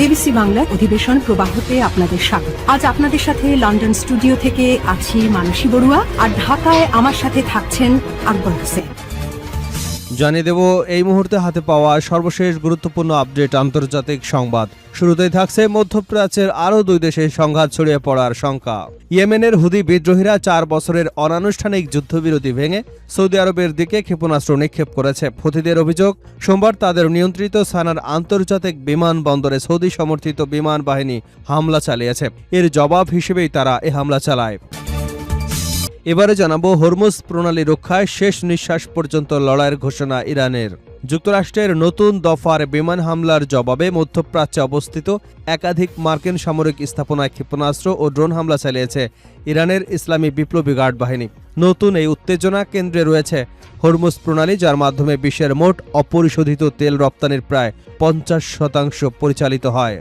BBC বাংলার অধিবেশন প্রবাহতে আপনাদের স্বাগত। আজ আপনাদের সাথে লন্ডন স্টুডিও থেকে আছি মানসী বড়ুয়া, আর ঢাকায় আমার সাথে থাকছেন আকবর হোসেন। জানিয়ে দেব এই মুহূর্তে হাতে পাওয়া সর্বশেষ গুরুত্বপূর্ণ আপডেট আন্তর্জাতিক সংবাদ। শুরুতেই থাকছে মধ্যপ্রাচ্যের আরও দুই দেশে সংঘাত ছড়িয়ে পড়ার শঙ্কা। ইয়েমেনের হুদি বিদ্রোহীরা 4 বছরের অনানুষ্ঠানিক যুদ্ধবিরতি ভেঙে সৌদি আরবের দিকে ক্ষেপণাস্ত্র নিক্ষেপ করেছে। হুতিদের অভিযোগ, সোমবার তাদের নিয়ন্ত্রিত সানার আন্তর্জাতিক বিমানবন্দরে সৌদি সমর্থিত বিমান বাহিনী হামলা চালিয়েছে। এর জবাব হিসেবেই তারা এ হামলা চালায়। এবারে জানাবো হরমুজ প্রণালী রক্ষায় শেষ নিঃশ্বাস পর্যন্ত লড়াইয়ের ঘোষণা ইরানের। যুক্তরাষ্ট্রের নতুন দফার বিমান হামলার জবাবে মধ্যপ্রাচ্যে অবস্থিত একাধিক মার্কিন সামরিক স্থাপনায় ক্ষেপণাস্ত্র ও ড্রোন হামলা চালিয়েছে ইরানের ইসলামী বিপ্লবী গার্ড বাহিনী। নতুন এই উত্তেজনা কেন্দ্রে রয়েছে হরমুজ প্রণালী, যার মাধ্যমে বিশ্বের মোট অপরিশোধিত তেল রপ্তানির প্রায় 50% পরিচালিত হয়।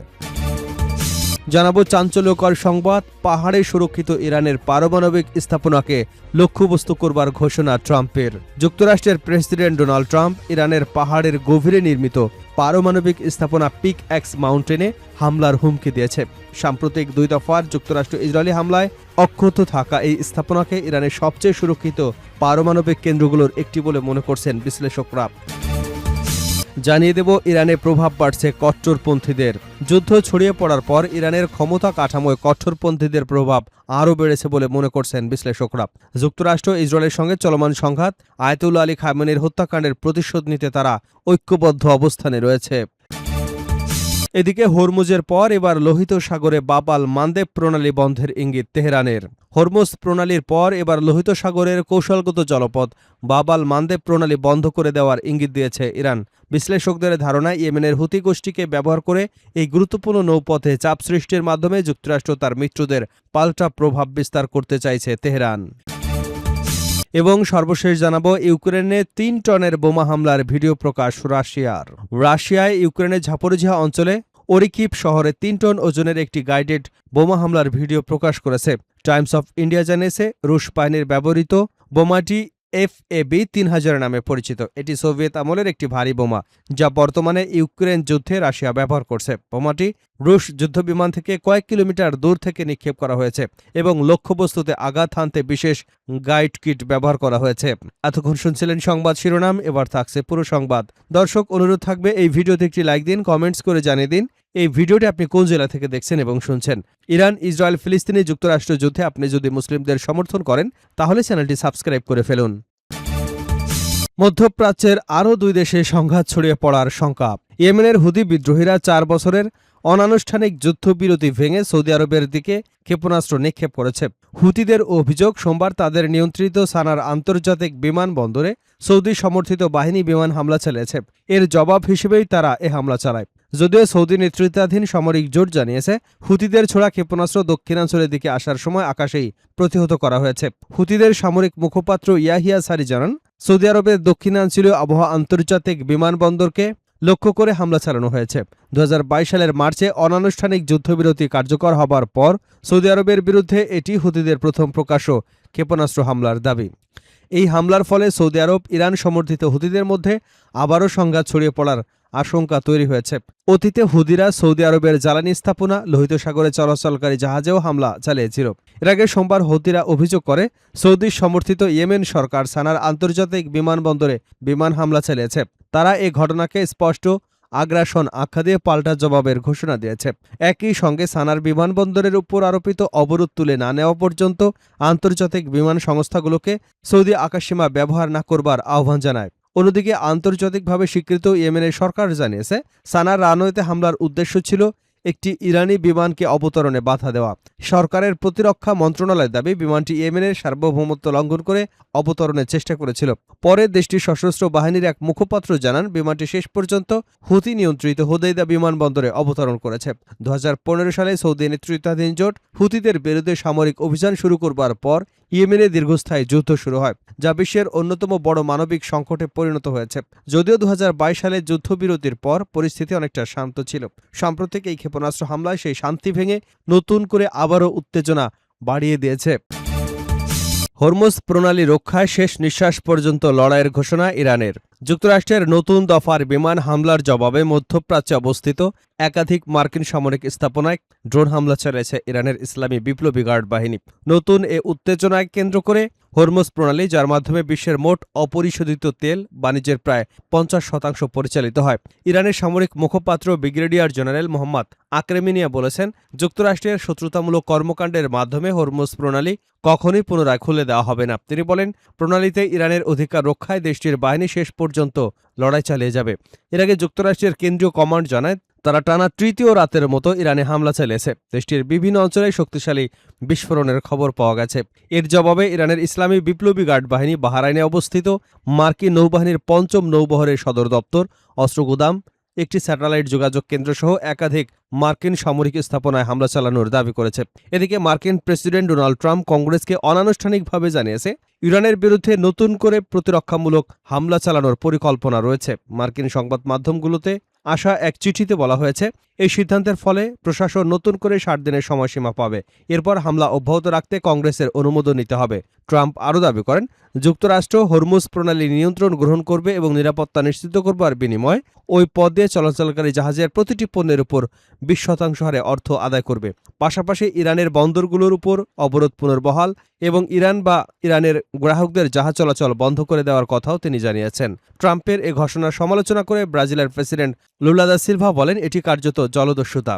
জানাবো চাঞ্চল্যকর সংবাদ, পাহাড়ে সুরক্ষিত ইরানের পারমাণবিক স্থাপনাকে লক্ষ্যবস্তু করবার ঘোষণা ট্রাম্পের। যুক্তরাষ্ট্রের প্রেসিডেন্ট ডোনাল্ড ট্রাম্প ইরানের পাহাড়ের গভীরে নির্মিত পারমাণবিক স্থাপনা পিক এক্স মাউন্টেনে হামলার হুমকি দিয়েছে। সাম্প্রতিক 2 দফার যুক্তরাষ্ট্র ইসরায়েলি হামলায় অক্ষত থাকা এই স্থাপনাকে ইরানের সবচেয়ে সুরক্ষিত পারমাণবিক কেন্দ্রগুলোর একটি বলে মনে করছেন বিশ্লেষকরা। জানিয়ে দেব ইরানে প্রভাব বাড়ছে কট্টরপন্থীদের। যুদ্ধ ছড়িয়ে পড়ার পর ইরানের ক্ষমতা কাঠামোয় কট্টরপন্থীদের প্রভাব আরও বেড়েছে বলে মনে করছেন বিশ্লেষকরা। যুক্তরাষ্ট্র ইসরায়েলের সঙ্গে চলমান সংঘাত, আয়াতুল্লাহ আলী খামেনির হত্যাকাণ্ডের প্রতিশোধ নিতে তারা ঐক্যবদ্ধ অবস্থানে রয়েছে। এদিকে হরমুজের পর এবার লোহিত সাগরে বাব আল মান্দেব প্রণালী বন্ধের ইঙ্গিত তেহরানের। হরমুজ প্রণালীর পর এবার লোহিত সাগরের কৌশলগত জলপথ বাব আল মান্দেব প্রণালী বন্ধ করে দেওয়ার ইঙ্গিত দিয়েছে ইরান। বিশ্লেষকদের ধারণা, ইয়েমেনের হুতি গোষ্ঠীকে ব্যবহার করে এই গুরুত্বপূর্ণ নৌপথে চাপ সৃষ্টির মাধ্যমে যুক্তরাষ্ট্র তার মিত্রদের পাল্টা প্রভাব বিস্তার করতে চাইছে তেহরান। এবং সর্বশেষ জানাবো ইউক্রেনে 3 টনের বোমা হামলার ভিডিও প্রকাশ রাশিয়ার। রাশিয়ায় ইউক্রেনের ঝাপোরিঝিয়া অঞ্চলে ওরিকিভ শহরে 3 টন ওজনের একটি গাইডেড বোমা হামলার ভিডিও প্রকাশ করেছে। টাইমস অফ ইন্ডিয়া জানিয়েছে, রুশ বাহিনীর ব্যবহৃত বোমাটি FAB-3000 নামে পরিচিত। এটি সোভিয়েত আমলের একটি ভারী বোমা, যা বর্তমানে ইউক্রেন যুদ্ধে রাশিয়া ব্যবহার করছে। বোমাটি রুশ যুদ্ধবিমান থেকে কয়েক কিলোমিটার দূর থেকে নিক্ষেপ করা হয়েছে এবং লক্ষ্যবস্তুতে আঘাত হানতে বিশেষ গাইড কিট ব্যবহার করা হয়েছে। এতক্ষণ শুনছিলেন সংবাদ শিরোনাম, এবার থাকছে পুরো সংবাদ। দর্শক, অনুরোধ থাকবে এই ভিডিওতে একটি লাইক দিন, কমেন্টস করে জানিয়ে দিন এই ভিডিওটি আপনি কোন জেলা থেকে দেখছেন এবং শুনছেন। ইরান, ইসরায়েল, ফিলিস্তিনি যুক্তরাষ্ট্র যুদ্ধে আপনি যদি মুসলিমদের সমর্থন করেন তাহলে চ্যানেলটি সাবস্ক্রাইব করে ফেলুন। মধ্যপ্রাচ্যের আরও 2 দেশে সংঘাত ছড়িয়ে পড়ার শঙ্কা। ইয়েমেনের হুদি বিদ্রোহীরা 4 বছরের অনানুষ্ঠানিক যুদ্ধবিরতি ভেঙে সৌদি আরবের দিকে ক্ষেপণাস্ত্র নিক্ষেপ করেছে। হুতিদের অভিযোগ, সোমবার তাদের নিয়ন্ত্রিত সানার আন্তর্জাতিক বিমানবন্দরে সৌদি সমর্থিত বাহিনী বিমান হামলা চালিয়েছে। এর জবাব হিসেবেই তারা এ হামলা চালায়। যদিও সৌদি নেতৃত্বাধীন সামরিক জোট জানিয়েছে, হুতিদের ছোড়া ক্ষেপণাস্ত্র দক্ষিণাঞ্চলের দিকে আসার সময় আকাশেই প্রতিহত করা হয়েছে। হুতিদের সামরিক মুখপাত্র ইয়াহিয়া সারি জানান, সৌদি আরবের দক্ষিণাঞ্চলীয় আবহাওয়া আন্তর্জাতিক বিমানবন্দরকে লক্ষ্য করে হামলা চালানো হয়েছে। 2022 সালের মার্চে অনানুষ্ঠানিক যুদ্ধবিরতি কার্যকর হবার পর সৌদি আরবের বিরুদ্ধে এটি হুতিদের প্রথম প্রকাশ্য ক্ষেপণাস্ত্র হামলার দাবি। এই হামলার ফলে সৌদি আরব, ইরান সমর্থিত হুতিদের মধ্যে আবারও সংঘাত ছড়িয়ে পড়ার আশঙ্কা তৈরি হয়েছে। অতীতে হুদিরা সৌদি আরবের জ্বালানি স্থাপনা, লোহিত সাগরে চলাচলকারী জাহাজেও হামলা চালিয়েছিল। এর আগে সোমবার হুতিরা অভিযোগ করে সৌদি সমর্থিত ইয়েমেন সরকার সানার আন্তর্জাতিক বিমানবন্দরে বিমান হামলা চালিয়েছে। তারা এ ঘটনাকে স্পষ্ট আগ্রাসন আখ্যা দিয়ে পাল্টা জবাবের ঘোষণা দিয়েছে। একই সঙ্গে সানার বিমানবন্দরের উপর আরোপিত অবরোধ তুলে না নেওয়া পর্যন্ত আন্তর্জাতিক বিমান সংস্থাগুলোকে সৌদি আকাশসীমা ব্যবহার না করবার আহ্বান জানায়। অন্যদিকে আন্তর্জাতিকভাবে স্বীকৃত ইয়েমেনের সরকার জানিয়েছে, সানার রানওয়েতে হামলার উদ্দেশ্য ছিল একটি ইরানি বিমানকে অবতরণে বাধা দেওয়া। সরকারের প্রতিরক্ষা মন্ত্রণালয়ের দাবি, বিমানটি ইয়েমেনের সার্বভৌমত্ব লঙ্ঘন করে অবতরণের চেষ্টা করেছিল। পরে দেশটির সশস্ত্র বাহিনীর এক মুখপাত্র জানান, বিমানটি শেষ পর্যন্ত হুতি নিয়ন্ত্রিত হুদাইদা বিমানবন্দরে অবতরণ করেছে। 2015 সালে সৌদি নেতৃত্বাধীন জোট হুতিদের বিরুদ্ধে সামরিক অভিযান শুরু করবার পর ইয়েমেনে দীর্ঘস্থায়ী যুদ্ধ শুরু হয়, যা বিশ্বের অন্যতম বড় মানবিক সংকটে পরিণত হয়েছে। যদিও 2022 সালে যুদ্ধবিরতির পর পরিস্থিতি অনেকটা শান্ত ছিল, সাম্প্রতিক এই ক্ষেপণাস্ত্র হামলায় সেই শান্তি ভেঙে নতুন করে আবারও উত্তেজনা বাড়িয়ে দিয়েছে। হরমুজ প্রণালী রক্ষায় শেষ নিঃশ্বাস পর্যন্ত লড়াইয়ের ঘোষণা ইরানের। যুক্তরাষ্ট্রের নতুন দফার বিমান হামলার জবাবে মধ্যপ্রাচ্যে অবস্থিত একাধিক মার্কিন সামরিক স্থাপনায় ড্রোন হামলা চালিয়েছে ইরানের ইসলামী বিপ্লবী গার্ড বাহিনী। নতুন এ উত্তেজনায় কেন্দ্র করে হরমুজ প্রণালী, যার মাধ্যমে বিশ্বের মোট অপরিশোধিত তেল বাণিজ্যের প্রায় 50% পরিচালিত হয়। ইরানের সামরিক মুখপাত্র ব্রিগেডিয়ার জেনারেল মোহাম্মদ আকরেমিনিয়া বলেছেন, যুক্তরাষ্ট্রের শত্রুতামূলক কর্মকাণ্ডের মাধ্যমে হরমুজ প্রণালী কখনোই পুনরায় খুলে দেওয়া হবে না। তিনি বলেন, প্রণালীতে ইরানের অধিকার রক্ষায় দেশটির বাহিনী শেষ পর্যন্ত লড়াই চালিয়ে যাবে। এর আগে যুক্তরাষ্ট্রের কেন্দ্রীয় কমান্ড জানায়, তারা টানা তৃতীয় রাতের মতো ইরানে হামলা চালিয়েছে। দেশটির বিভিন্ন অঞ্চলে শক্তিশালী বিস্ফোরণের খবর পাওয়া গেছে। এর জবাবে ইরানের ইসলামী বিপ্লবী গার্ড বাহিনী বাহরাইনে অবস্থিত মার্কিন নৌবাহিনীর ৫ম নৌবহরের সদর দপ্তর, অস্ত্রগুদাম, একটি স্যাটেলাইট যোগাযোগ কেন্দ্রসহ একাধিক মার্কিন সামরিক স্থাপনায় হামলা চালানোর দাবি করেছে। এদিকে মার্কিন প্রেসিডেন্ট ডোনাল্ড ট্রাম্প কংগ্রেসকে অনানুষ্ঠানিকভাবে জানিয়েছে, ইরানের বিরুদ্ধে নতুন করে প্রতিরক্ষামূলক হামলা চালানোর পরিকল্পনা রয়েছে। মার্কিন সংবাদ মাধ্যমগুলোতে আসা এক চিঠিতে বলা হয়েছে, এই সিদ্ধান্তের ফলে প্রশাসন নতুন করে 60 দিনের সময়সীমা পাবে। এরপর হামলা অব্যাহত রাখতে কংগ্রেসের অনুমোদন নিতে হবে। ট্রাম্প আরও দাবি করেন, যুক্তরাষ্ট্র হরমুজ প্রণালী নিয়ন্ত্রণ গ্রহণ করবে এবং নিরাপত্তা নিশ্চিত করবার বিনিময়ে ওই পথ দিয়ে চলাচলকারী জাহাজের প্রতিটি পণ্যের উপর 20% হারে অর্থ আদায় করবে। পাশাপাশি ইরানের বন্দরগুলোর উপর অবরোধ পুনর্বহাল এবং ইরান বা ইরানের গ্রাহকদের জাহাজ চলাচল বন্ধ করে দেওয়ার কথাও তিনি জানিয়েছেন। ট্রাম্পের এ ঘোষণার সমালোচনা করে ব্রাজিলের প্রেসিডেন্ট লুলা দা সিলভা বলেন, এটি কার্যত জলদস্যুতা।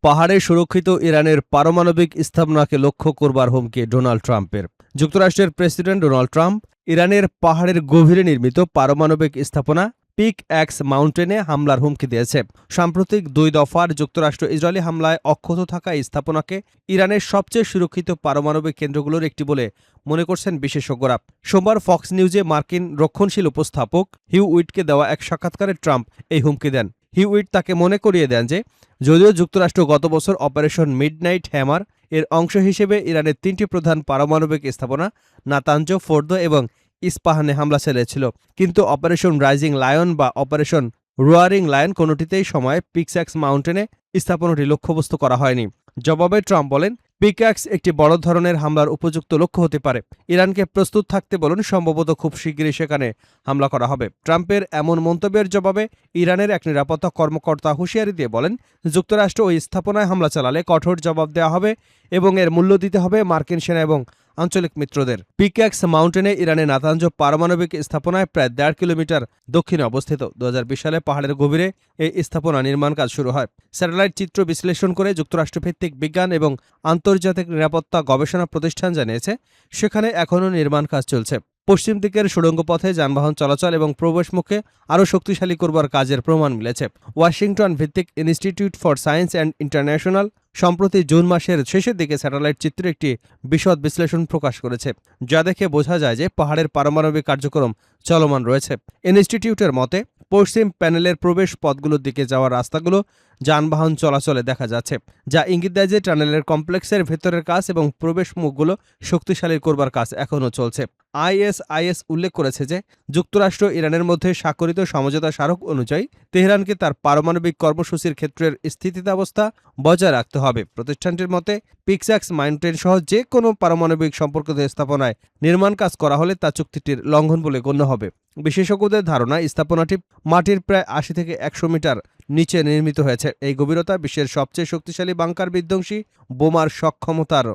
পাহাড়ে সুরক্ষিত ইরানের পারমাণবিক স্থাপনাকে লক্ষ্য করবার হুমকি ডোনাল্ড ট্রাম্পের। যুক্তরাষ্ট্রের প্রেসিডেন্ট ডোনাল্ড ট্রাম্প ইরানের পাহাড়ের গভীরে নির্মিত পারমাণবিক স্থাপনা পিক এক্স মাউন্টেনে হামলার হুমকি দিয়েছে। সাম্প্রতিক 2 দফার যুক্তরাষ্ট্র ইসরায়েলি হামলায় অক্ষত থাকা এই স্থাপনাকে ইরানের সবচেয়ে সুরক্ষিত পারমাণবিক কেন্দ্রগুলোর একটি বলে মনে করছেন বিশেষজ্ঞরা। সোমবার ফক্স নিউজে মার্কিন রক্ষণশীল উপস্থাপক হিউ উইটকে দেওয়া এক সাক্ষাৎকারে ট্রাম্প এই হুমকি দেন। হিউ উইট তাকে মনে করিয়ে দেন যে, যদিও যুক্তরাষ্ট্র গত বছর অপারেশন মিডনাইট হ্যামার এর অংশ হিসেবে ইরানের 3টি প্রধান পারমাণবিক স্থাপনা নাতাঞ্জ, ফোর্দো এবং ইস্পাহানে হামলা চালিয়েছিল, কিন্তু অপারেশন রাইজিং লায়ন বা অপারেশন রোয়ারিং লায়ন কোনোটিতেই সময় পিকঅ্যাক্স মাউন্টেনে স্থাপনাটি লক্ষ্যবস্তু করা হয়নি। জবাবে ট্রাম্প বলেন, পিকঅ্যাক্স একটি বড় ধরনের হামলার উপযুক্ত লক্ষ্য হতে পারে। ইরানকে প্রস্তুত থাকতে বলুন, সম্ভবত খুব শীঘ্রই সেখানে হামলা করা হবে। ট্রাম্পের এমন মন্তব্যের জবাবে ইরানের এক নিরাপত্তা কর্মকর্তা হুঁশিয়ারি দিয়ে বলেন, যুক্তরাষ্ট্র ওই স্থাপনায় হামলা চালালে কঠোর জবাব দেওয়া হবে এবং এর মূল্য দিতে হবে মার্কিন সেনা এবং আঞ্চলিক মিত্রদের। পিকঅ্যাক্স মাউন্টেনে ইরানের নাতাঞ্জ পারমাণবিক স্থাপনায় প্রায় 1.5 কিলোমিটার দক্ষিণে অবস্থিত। 2020 সালে পাহাড়ের গভীরে এই স্থাপনা নির্মাণ কাজ শুরু হয়। স্যাটেলাইট চিত্র বিশ্লেষণ করে যুক্তরাষ্ট্রভিত্তিক বিজ্ঞান এবং আন্তর্জাতিক নিরাপত্তা গবেষণা প্রতিষ্ঠান জানিয়েছে, সেখানে এখনও নির্মাণ কাজ চলছে। পশ্চিম দিকের সুড়ঙ্গ পথে যানবাহন চলাচল এবং প্রবেশমুখে আরও শক্তিশালী করবার কাজের প্রমাণ মিলেছে। ওয়াশিংটন ভিত্তিক institute for science and international সম্প্রতি জুন মাসের শেষের দিকে স্যাটেলাইট চিত্রে একটি বিশদ বিশ্লেষণ প্রকাশ করেছে, যা দেখে বোঝা যায় যে পাহাড়ের পারমাণবিক কার্যক্রম চলমান রয়েছে। ইনস্টিটিউটের মতে, পশ্চিম প্যানেলের প্রবেশ পথগুলোর দিকে যাওয়ার রাস্তাগুলো যানবাহন চলাচলে দেখা যাচ্ছে, যা ইঙ্গিত দেয় যে টানেলের কমপ্লেক্সের ভেতরের কাজ এবং প্রবেশ মুখগুলো শক্তিশালী করবার কাজ এখনও চলছে। আইএসআইএস উল্লেখ করেছে যে, যুক্তরাষ্ট্র ইরানের মধ্যে স্বাক্ষরিত সমঝোতা স্মারক অনুযায়ী তেহরানকে তার পারমাণবিক কর্মসূচির ক্ষেত্রের স্থিতিতাবস্থা বজায় রাখতে হবে। প্রতিষ্ঠানটির মতে, পিকঅ্যাক্স মাউন্টেন সহ যে কোনো পারমাণবিক সম্পর্কিত স্থাপনায় নির্মাণ কাজ করা হলে তা চুক্তিটির লঙ্ঘন বলে গণ্য হবে। বিশেষজ্ঞদের ধারণা, স্থাপনাটি মাটির প্রায় 80 থেকে 100 মিটার নিচে নির্মিত হয়েছে। এই গভীরতা বিশ্বের সবচেয়ে শক্তিশালী বাংকার বিধ্বংসী বোমার সক্ষমতার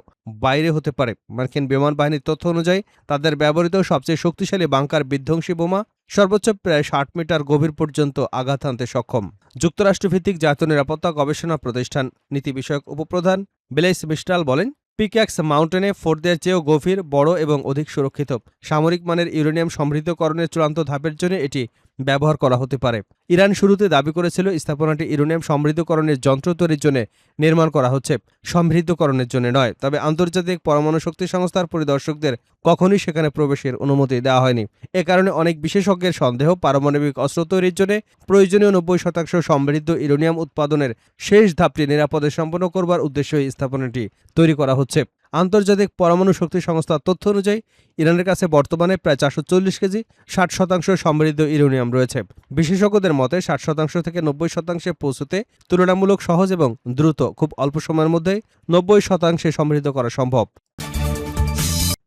বাইরে হতে পারে। মার্কিন বিমান বাহিনীর তথ্য অনুযায়ী, তাদের ব্যবহৃত সবচেয়ে শক্তিশালী বাংকার বিধ্বংসী বোমা সর্বোচ্চ প্রায় 60 মিটার গভীর পর্যন্ত আঘাত হানতে সক্ষম। যুক্তরাষ্ট্রভিত্তিক জাতীয় নিরাপত্তা গবেষণা প্রতিষ্ঠান নীতি বিষয়ক উপপ্রধান ব্লেইস মিস্টাল বলেন, পিকঅ্যাক্স মাউন্টেনে ফোর্দের চেয়েও গভীর, বড় এবং অধিক সুরক্ষিত। সামরিক মানের ইউরেনিয়াম সমৃদ্ধকরণের চূড়ান্ত ধাপের জন্য এটি ব্যবহার করা হতে পারে। ইরান শুরুতে দাবি করেছিল, স্থাপনাটি ইউরেনিয়াম সমৃদ্ধকরণের যন্ত্র তৈরির জন্য নির্মাণ করা হচ্ছে, সমৃদ্ধকরণের জন্য নয়। তবে আন্তর্জাতিক পরমাণু শক্তি সংস্থার পরিদর্শকদের কখনোই সেখানে প্রবেশের অনুমতি দেওয়া হয়নি। এ কারণে অনেক বিশেষজ্ঞের সন্দেহ, পারমাণবিক অস্ত্র তৈরির জন্য প্রয়োজনীয় 90% সমৃদ্ধ ইউরেনিয়াম উৎপাদনের শেষ ধাপটি নিরাপদে সম্পন্ন করবার উদ্দেশ্যে এই স্থাপনাটি তৈরি করা হচ্ছে। আন্তর্জাতিক পরমাণু শক্তি সংস্থার তথ্য অনুযায়ী, ইরানের কাছে বর্তমানে প্রায় 440 কেজি 60% সমৃদ্ধ ইউরেনিয়াম রয়েছে। বিশেষজ্ঞদের মতে, 60% থেকে 90% পৌঁছতে তুলনামূলক সহজ এবং দ্রুত, খুব অল্প সময়ের মধ্যে 90% সমৃদ্ধ করা সম্ভব।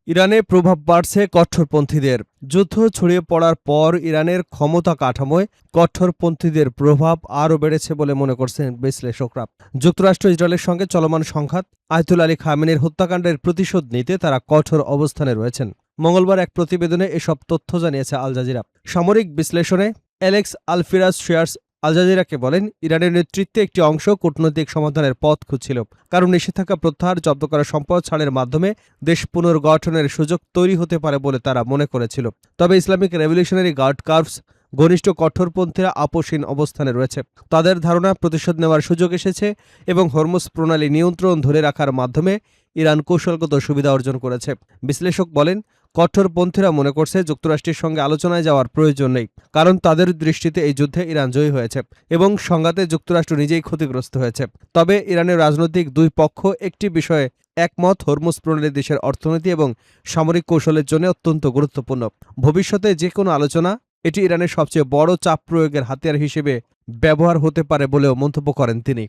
ইরানে প্রভাব বাড়ছে কট্টরপন্থীদের। যুদ্ধ ছড়িয়ে পড়ার পর ইরানের ক্ষমতা কাঠামোয় কট্টরপন্থীদের প্রভাব আরও বেড়েছে বলে মনে করছেন বিশ্লেষকরা। যুক্তরাষ্ট্র ইসরায়েলের সঙ্গে চলমান সংঘাত, আয়াতুল্লাহ আলী খামেনির হত্যাকাণ্ডের প্রতিশোধ নিতে তারা কঠোর অবস্থানে রয়েছেন। মঙ্গলবার এক প্রতিবেদনে এসব তথ্য জানিয়েছে আল জাজিরা। সামরিক বিশ্লেষণে অ্যালেক্স আলফিরাজ শেয়ার্স আল জাজিরাকে বলেন, ইরানের নেতৃত্বে একটি অংশ কূটনৈতিক সমাধানের পথ খুঁজছিল, কারণ নিষেধাজ্ঞা প্রত্যাহার, জব্দ করা সম্পদ ছাড়ের মাধ্যমে দেশ পুনর্গঠনের সুযোগ তৈরি হতে পারে বলে তারা মনে করেছিল। তবে ইসলামিক রেভলিউশনারি গার্ড কার্ভস ঘনিষ্ঠ কঠোরপন্থীরা আপোষহীন অবস্থানে রয়েছে। তাদের ধারণা প্রতিশোধ নেওয়ার সুযোগ এসেছে এবং হরমুজ প্রণালী নিয়ন্ত্রণ ধরে রাখার মাধ্যমে ইরান কৌশলগত সুবিধা অর্জন করেছে। বিশ্লেষক বলেন, কঠোরপন্থীরা মনে করছে যুক্তরাষ্ট্রের সঙ্গে আলোচনায় যাওয়ার প্রয়োজন নেই, কারণ তাদের দৃষ্টিতে এই যুদ্ধে ইরান জয়ী হয়েছে এবং সংঘাতে যুক্তরাষ্ট্র নিজেই ক্ষতিগ্রস্ত হয়েছে। তবে ইরানের রাজনৈতিক দুই পক্ষ একটি বিষয়ে একমত, হরমুজ প্রণালী দেশের অর্থনীতি এবং সামরিক কৌশলের জন্য অত্যন্ত গুরুত্বপূর্ণ। ভবিষ্যতে যে কোনো আলোচনা এটি ইরানের সবচেয়ে বড় চাপ প্রয়োগের হাতিয়ার হিসেবে ব্যবহার হতে পারে বলেও মন্তব্য করেন তিনি।